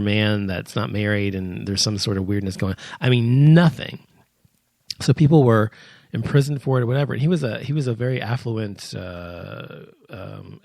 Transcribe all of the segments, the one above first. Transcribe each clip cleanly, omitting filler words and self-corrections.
man that's not married and there's some sort of weirdness going on. I mean, nothing. So people were imprisoned for it or whatever. And he was a very affluent,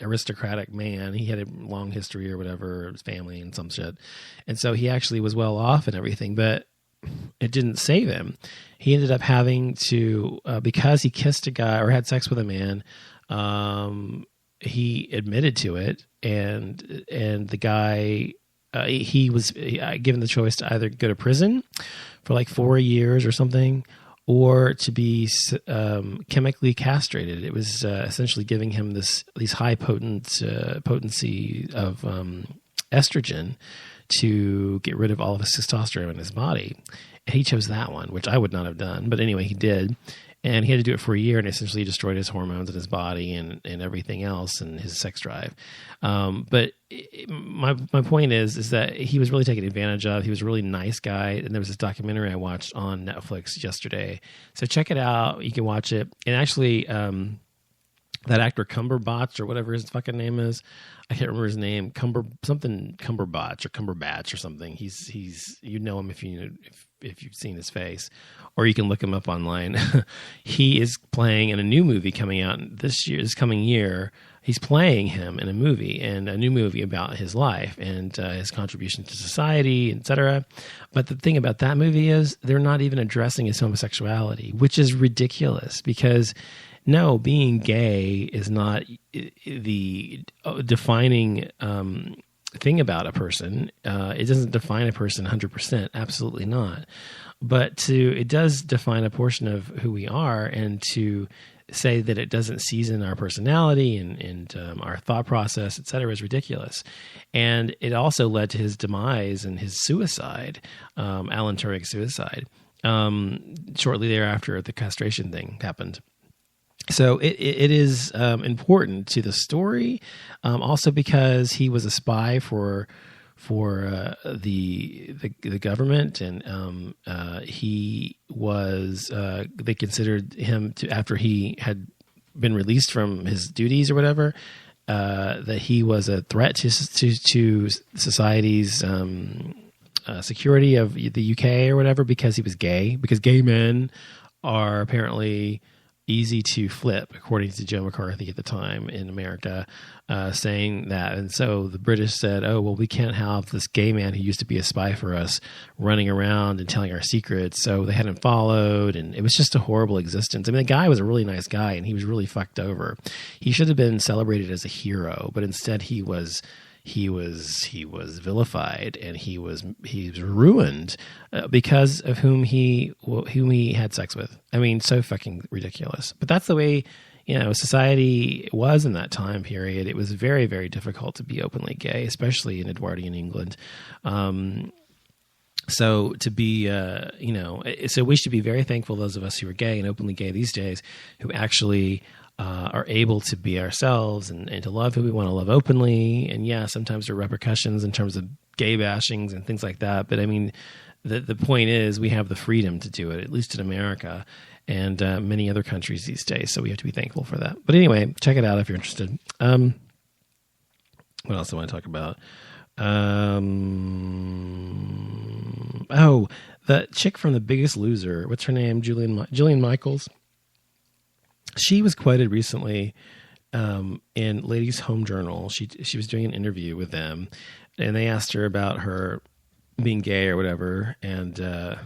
aristocratic man. He had a long history or whatever, his family and some shit. And so he actually was well off and everything, but it didn't save him. He ended up having to, because he kissed a guy or had sex with a man, he admitted to it. And the guy, he was given the choice to either go to prison for like 4 years or something, or to be chemically castrated. It was essentially giving him these high potency of estrogen to get rid of all of his testosterone in his body. And he chose that one, which I would not have done. But anyway, he did. And he had to do it for a year and essentially destroyed his hormones in his body and everything else and his sex drive. But my point is that he was really taken advantage of. He was a really nice guy. And there was this documentary I watched on Netflix yesterday. So check it out. You can watch it. And actually, that actor Cumberbatch or whatever his fucking name is, I can't remember his name, Cumberbatch or something. He's you know him if you've seen his face, or you can look him up online. He is playing in a new movie coming out this coming year. He's playing him in a movie, and a new movie about his life and his contribution to society, etc. But the thing about that movie is they're not even addressing his homosexuality, which is ridiculous because no, being gay is not the defining thing about a person. It doesn't define a person 100%. Absolutely not. But it does define a portion of who we are, and to say that it doesn't season our personality and our thought process, et cetera, is ridiculous. And it also led to his demise and his suicide, Alan Turyk's suicide, shortly thereafter the castration thing happened. So it is important to the story, also because he was a spy for the government, and he was they considered him to, after he had been released from his duties or whatever, that he was a threat to society's security of the UK or whatever, because he was gay, because gay men are apparently easy to flip, according to Joe McCarthy at the time in America, saying that. And so the British said, oh, well, we can't have this gay man who used to be a spy for us running around and telling our secrets. So they had him followed, and it was just a horrible existence. I mean, the guy was a really nice guy, and he was really fucked over. He should have been celebrated as a hero, but instead he was vilified, and he was ruined because of whom he had sex with. I mean, so fucking ridiculous. But that's the way, society was in that time period. It was very, very difficult to be openly gay, especially in Edwardian England. So to be, so we should be very thankful, those of us who are gay and openly gay these days, who actually are able to be ourselves and to love who we want to love openly. And yeah, sometimes there are repercussions in terms of gay bashings and things like that. But I mean, the point is we have the freedom to do it, at least in America and many other countries these days. So we have to be thankful for that. But anyway, check it out if you're interested. What else do I want to talk about? The chick from The Biggest Loser. What's her name? Jillian Michaels. She was quoted recently in Ladies' Home Journal. She was doing an interview with them, and they asked her about her being gay or whatever. And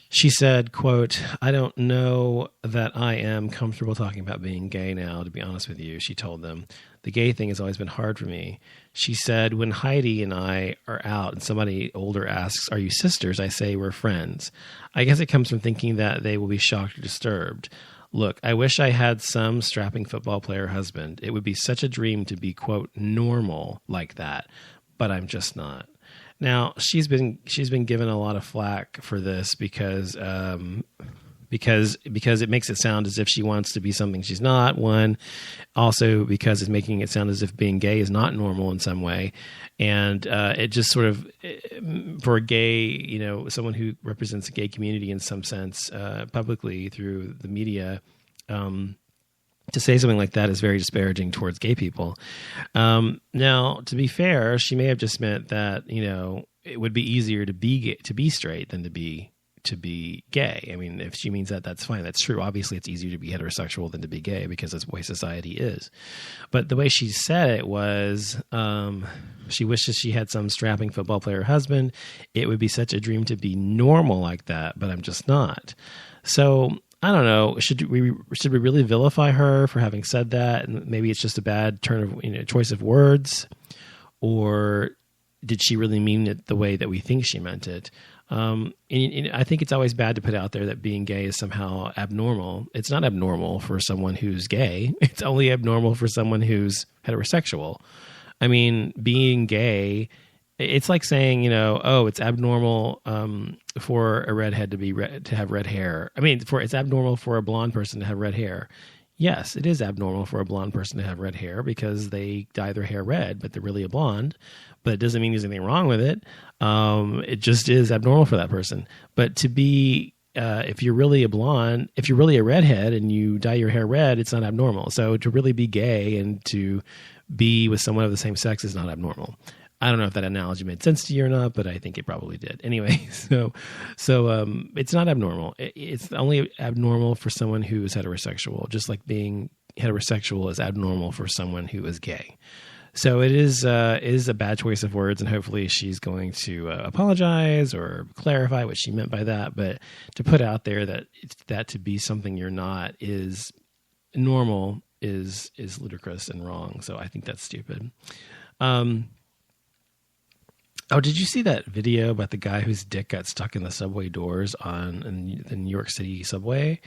she said, quote, "I don't know that I am comfortable talking about being gay now, to be honest with you," she told them. "The gay thing has always been hard for me." She said, "When Heidi and I are out and somebody older asks, 'Are you sisters?' I say we're friends. I guess it comes from thinking that they will be shocked or disturbed. Look, I wish I had some strapping football player husband. It would be such a dream to be, quote, normal like that, but I'm just not." Now, she's been given a lot of flack for this because it makes it sound as if she wants to be something she's not. One, also because it's making it sound as if being gay is not normal in some way. And it just sort of, for a gay, someone who represents a gay community in some sense, publicly through the media, to say something like that is very disparaging towards gay people. Now, to be fair, she may have just meant that, you know, it would be easier to be gay, to be straight than to be gay. I mean, if she means that, that's fine. That's true. Obviously, it's easier to be heterosexual than to be gay because that's the way society is. But the way she said it was, she wishes she had some strapping football player husband. It would be such a dream to be normal like that, but I'm just not. So I don't know. Should we really vilify her for having said that? And maybe it's just a bad choice of words, or did she really mean it the way that we think she meant it? And I think it's always bad to put out there that being gay is somehow abnormal. It's not abnormal for someone who's gay. It's only abnormal for someone who's heterosexual. I mean, being gay, it's like saying, you know, oh, it's abnormal for a redhead to have red hair. I mean, it's abnormal for a blonde person to have red hair. Yes, it is abnormal for a blonde person to have red hair because they dye their hair red, but they're really a blonde. But it doesn't mean there's anything wrong with it. It just is abnormal for that person. But to be, if you're really a blonde, if you're really a redhead and you dye your hair red, it's not abnormal. So to really be gay and to be with someone of the same sex is not abnormal. I don't know if that analogy made sense to you or not, but I think it probably did. Anyway, so it's not abnormal. It's only abnormal for someone who is heterosexual, just like being heterosexual is abnormal for someone who is gay. So it is a bad choice of words, and hopefully she's going to apologize or clarify what she meant by that. But to put out there that to be something you're not is normal is ludicrous and wrong. So I think that's stupid. Oh, did you see that video about the guy whose dick got stuck in the subway doors in the New York City subway?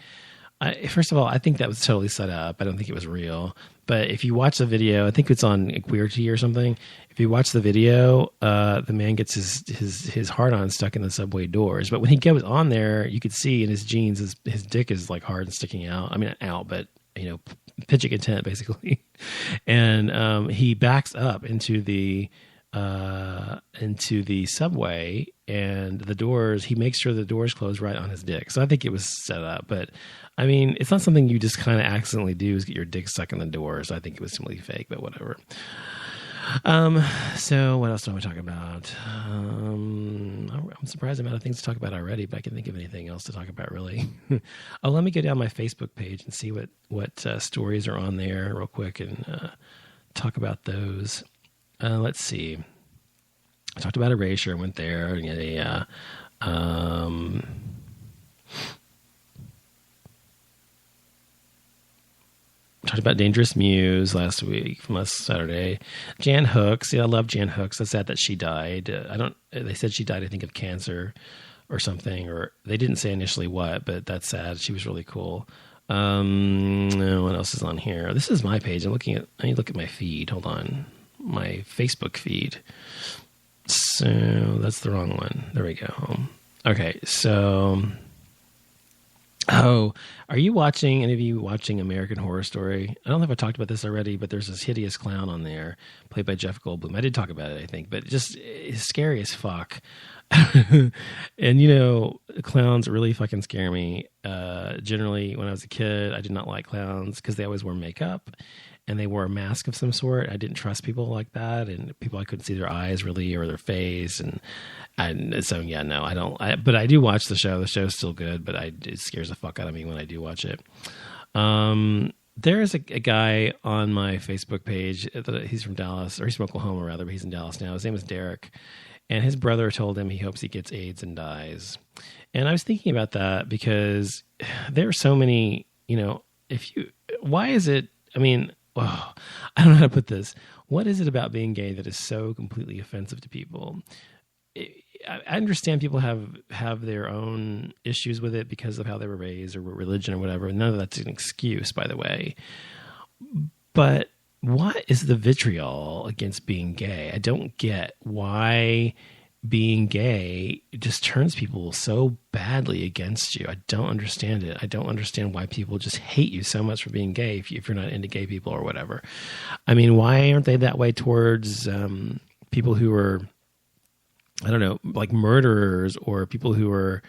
First of all, I think that was totally set up. I don't think it was real. But if you watch the video, I think it's on Queerty or something. If you watch the video, the man gets his hard-on stuck in the subway doors. But when he goes on there, you could see in his jeans, his dick is like hard and sticking out. I mean, not out, but, you know, pitching a tent, basically. And he backs up into the subway, and the doors, he makes sure the doors close right on his dick. So I think it was set up, but I mean, it's not something you just kind of accidentally do, is get your dick stuck in the doors. I think it was simply fake, but whatever. So what else do I want to talk about? I'm surprised I'm out of things to talk about already, but I can think of anything else to talk about, really. Oh, let me go down my Facebook page and see what stories are on there real quick and talk about those. Let's see. I talked about erasure. I went there and talked about Dangerous Muse last Saturday. Jan Hooks. Yeah, I love Jan Hooks. That's sad that she died. They said she died, I think, of cancer or something, or they didn't say initially what, but that's sad. She was really cool. What else is on here? This is my page. I need to look at my feed. Hold on. My Facebook feed. So that's the wrong one. There we go. Okay, so are you watching, any of you watching American Horror Story? I don't know if I talked about this already, but there's this hideous clown on there played by Jeff Goldblum. I did talk about it, I think, but it's scary as fuck. And, you know, clowns really fucking scare me. Generally, when I was a kid, I did not like clowns because they always wore makeup and they wore a mask of some sort. I didn't trust people like that, and people I couldn't see their eyes really or their face. And so, yeah, no, I don't. But I do watch the show. The show's still good, but it scares the fuck out of me when I do watch it. There's a guy on my Facebook page. He's from Dallas, or he's from Oklahoma, rather, but he's in Dallas now. His name is Derek. And his brother told him he hopes he gets AIDS and dies. And I was thinking about that because there are so many, you know, why is it, I mean, I don't know how to put this. What is it about being gay that is so completely offensive to people? I understand people have their own issues with it because of how they were raised or religion or whatever. None of that's an excuse, by the way. But what is the vitriol against being gay? I don't get why being gay just turns people so badly against you. I don't understand it. I don't understand why people just hate you so much for being gay if you're not into gay people or whatever. I mean, why aren't they that way towards people who are, I don't know, like murderers, or people who are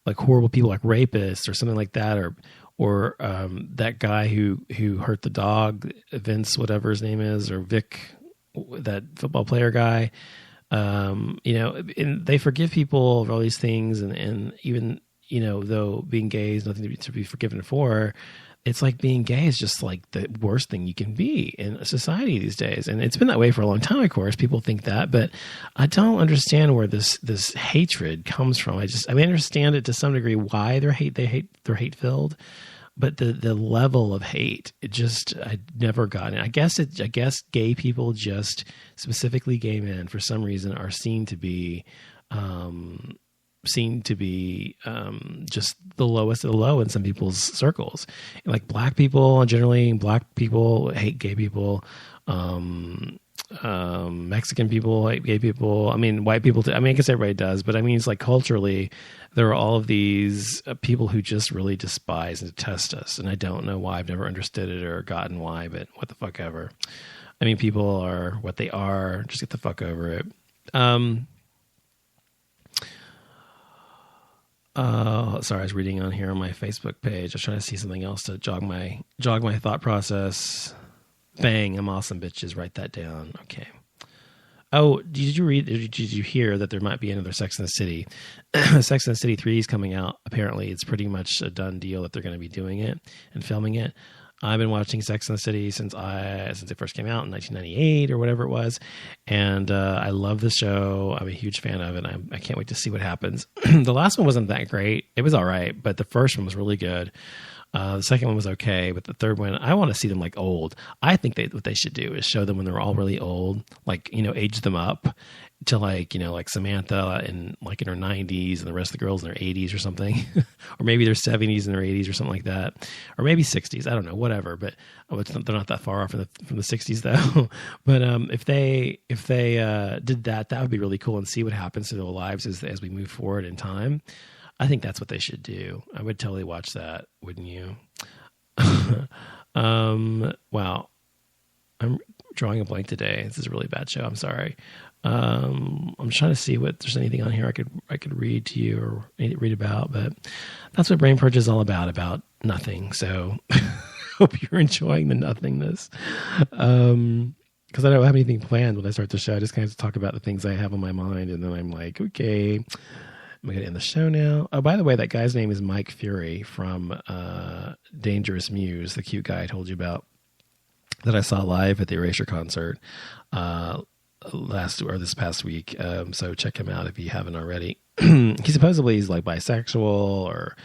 like horrible people like rapists or something like that, or or that guy who hurt the dog, Vince, whatever his name is, or Vic, that football player guy. And they forgive people of all these things, and even, though being gay is nothing to be forgiven for, it's like being gay is just like the worst thing you can be in society these days. And it's been that way for a long time, of course. People think that, but I don't understand where this hatred comes from. I understand it to some degree why they're hate filled, but the level of hate, I never got it. I guess gay people, just specifically gay men, for some reason are seen to be just the lowest of the low in some people's circles. Like black people, generally black people hate gay people. Mexican people hate gay people. I mean, white people too. I mean, I guess everybody does, but I mean, it's like culturally, there are all of these people who just really despise and detest us. And I don't know why. I've never understood it or gotten why, but what the fuck ever. I mean, people are what they are. Just get the fuck over it. Sorry, I was reading on here on my Facebook page. I was trying to see something else to jog my thought process. Bang, I'm awesome, bitches. Write that down. Okay. Oh, did you hear that there might be another Sex and the City? Sex and the City 3 is coming out. Apparently, it's pretty much a done deal that they're going to be doing it and filming it. I've been watching Sex and the City since it first came out in 1998 or whatever it was, and I love the show. I'm a huge fan of it. I can't wait to see what happens. The last one wasn't that great. It was all right, but the first one was really good. The second one was okay, but the third one, I want to see them like old. I think what they should do is show them when they're all really old, like, age them up to like Samantha in her 90s and the rest of the girls in their 80s or something, or maybe their 70s and their 80s or something like that, or maybe 60s. I don't know, whatever. But they're not that far off from the 60s though. But if they did that, that would be really cool, and see what happens to their lives as we move forward in time. I think that's what they should do. I would totally watch that, wouldn't you? Wow. I'm drawing a blank today. This is a really bad show. I'm sorry. I'm trying to see what there's anything on here I could read to you or read about, but that's what Brain Purge is all about nothing. So hope you're enjoying the nothingness. Because I don't have anything planned when I start the show. I just kind of talk about the things I have on my mind, and then I'm like, okay, I'm going to end the show now. Oh, by the way, that guy's name is Mike Fury from Dangerous Muse, the cute guy I told you about that I saw live at the Erasure concert this past week. So check him out if you haven't already. He's like bisexual or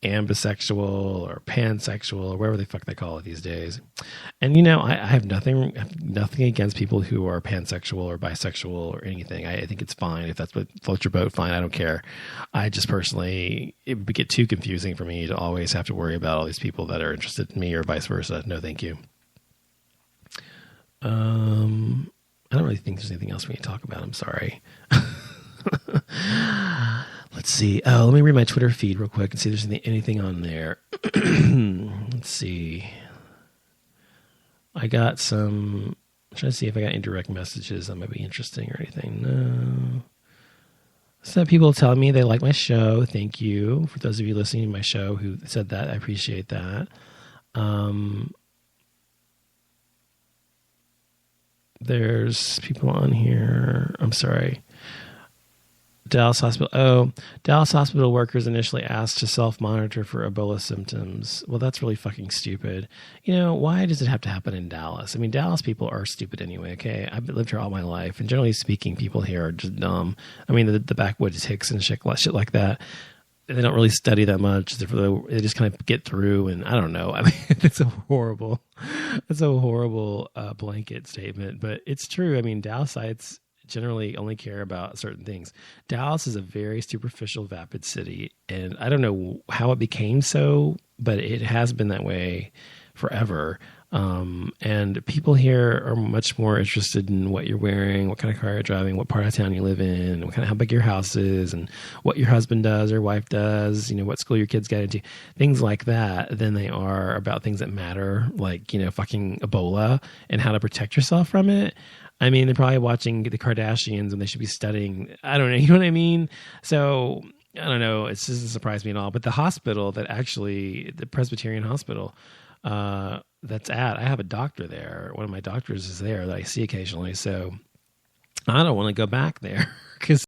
ambisexual or pansexual or whatever the fuck they call it these days. And I have nothing against people who are pansexual or bisexual or anything. I think it's fine if that's what floats your boat. Fine, I don't care. I just personally, it would get too confusing for me to always have to worry about all these people that are interested in me or vice versa. No, thank you. I don't really think there's anything else we can talk about. I'm sorry. Let's see. Oh, let me read my Twitter feed real quick and see if there's anything on there. Let's see. I'm trying to see if I got any direct messages that might be interesting or anything. No. Some people telling me they like my show. Thank you. For those of you listening to my show who said that, I appreciate that. There's people on here. I'm sorry. Dallas Hospital workers initially asked to self-monitor for Ebola symptoms. Well, that's really fucking stupid. Why does it have to happen in Dallas? I mean, Dallas people are stupid anyway, okay? I've lived here all my life, and generally speaking, people here are just dumb. I mean, the backwoods hicks and shit like that, they don't really study that much. They just kind of get through, and I don't know. I mean, it's a horrible blanket statement, but it's true. I mean, Dallasites generally only care about certain things. Dallas is a very superficial, vapid city, and I don't know how it became so, but it has been that way forever. And people here are much more interested in what you're wearing, what kind of car you're driving, what part of town you live in, how big your house is, and what your husband does or wife does, what school your kids get into, things like that, than they are about things that matter, like, fucking Ebola and how to protect yourself from it. I mean, they're probably watching the Kardashians and they should be studying, I don't know, you know what I mean? So I don't know, it doesn't surprise me at all. But the hospital the Presbyterian hospital that's I have a doctor there. One of my doctors is there that I see occasionally. So I don't want to go back there because